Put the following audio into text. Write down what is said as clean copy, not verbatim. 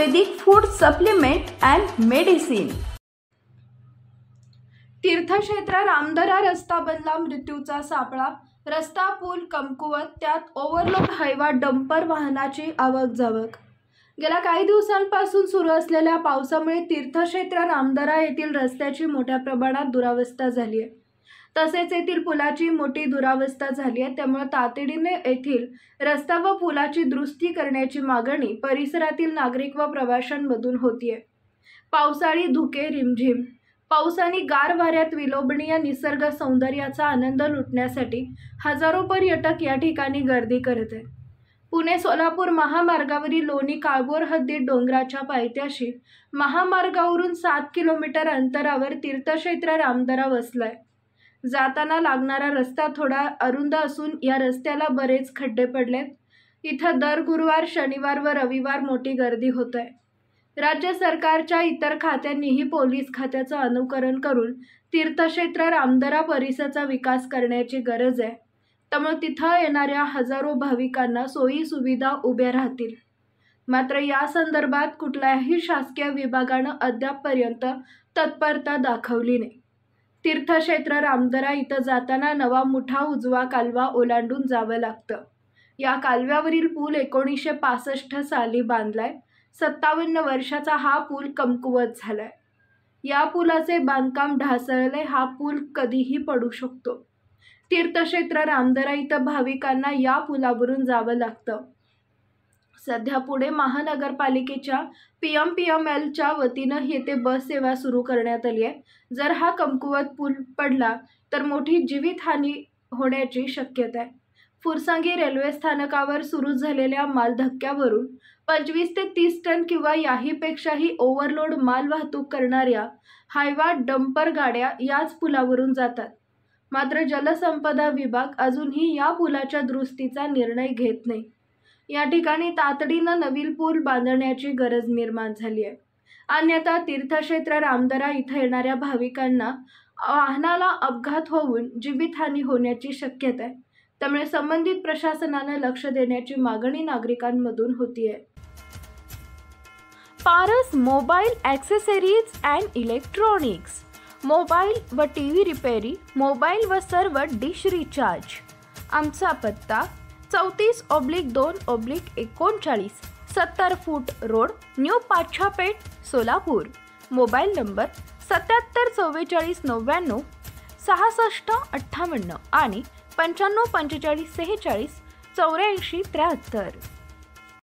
Ayurvedic food supplement and medicine. तीर्थक्षेत्र रामदरा रस्ता बनला मृत्यूचा सापळा। रस्ता पूल कमकुवत, त्यात ओव्हरलोड हायवा डंपर वाहनाची आवक जावक। गेल्या काही दिवसांपासून सुरू असलेल्या पावसामुळे तीर्थक्षेत्र रामदरा येथील रस्त्याची मोठ्या प्रमाणात दुरावस्था झाली आहे। तसेच येथील पुलाची मोठी दुरावस्था झाली आहे। त्यामुळे तातडीने येथील रस्ता व पुलाची दुरुस्ती करण्याची मागणी परिसरातील नागरिक व प्रवाशांमधून होतीये। पावसाळी धुके रिमझिम। पाऊस आणि गार वाऱ्यात विलोभनीय निसर्ग सौंदर्याचा आनंद लुटण्यासाठी हजारो पर्यटक या ठिकाणी गर्दी करत आहेत। पुणे सोलापूर महामार्गावरील लोणी काळभोर हद्दीत डोंगराच्या पायथ्याशी महामार्गावरून 7 किलोमीटर अंतरावर तीर्थक्षेत्र रामदरा वसलाय। जाताना लागणारा रस्ता थोडा अरुंद असून या रस्त्याला बरेच खड्डे पडलेत। इथं दर गुरुवार, शनिवार व रविवार मोठी गर्दी होत आहे। राज्य सरकारच्या इतर खात्यांनीही पोलीस खात्याचं अनुकरण करून तीर्थक्षेत्र रामदरा परिसराचा विकास करण्याची गरज आहे। त्यामुळे तिथं येणाऱ्या हजारो भाविकांना सोयी सुविधा उभ्या राहतील। मात्र या संदर्भात कुठल्याही शासकीय विभागानं अद्यापपर्यंत तत्परता दाखवली नाही। तीर्थक्षेत्र रामदरा इथं जाताना नवा मुठा उजवा कालवा ओलांडून जावं लागतं। या कालव्यावरील पूल 1965 साली बांधलाय। 57 वर्षाचा हा पूल कमकुवत झालाय। या पुलाचे बांधकाम ढासळले। हा पूल कधीही पडू शकतो। तीर्थक्षेत्र रामदरा इथं भाविकांना या पुलावरून जावं लागतं। सध्या पुणे महानगरपालिकेच्या PMPMLच्या वतीनं येथे बस सेवा सुरू करण्यात आली आहे। जर हा कमकुवत पूल पडला तर मोठी जीवितहानी होण्याची शक्यता आहे। फुरसांगी रेल्वे स्थानकावर सुरू झालेल्या माल धक्क्यावरून 25 ते 30 टन किंवा याहीपेक्षाही ओव्हरलोड माल वाहतूक करणाऱ्या हायवा डंपर गाड्या याच पुलावरून जातात। मात्र जलसंपदा विभाग अजूनही या पुलाच्या दुरुस्तीचा निर्णय घेत नाही। या ठिकाणी तातडीनं नवीन पूल बांधण्याची गरज निर्माण झाली आहे। अन्यथा तीर्थक्षेत्र रामदरा इथं येणाऱ्या भाविकांना वाहनाला अपघात होऊन जीवितहानी होण्याची शक्यता आहे। त्यामुळे संबंधित प्रशासनाने लक्ष देण्याची मागणी नागरिकांमधून होतीये। Paras mobile accessories and electronics, mobile व टीव्ही रिपेरी, मोबाईल व सर्व डिश रिचार्ज। आमचा पत्ता 34/2/39 70 फूट road, new Pachhapeth, Solapur. Mobile number 774499 6658 आणि 954546 8473।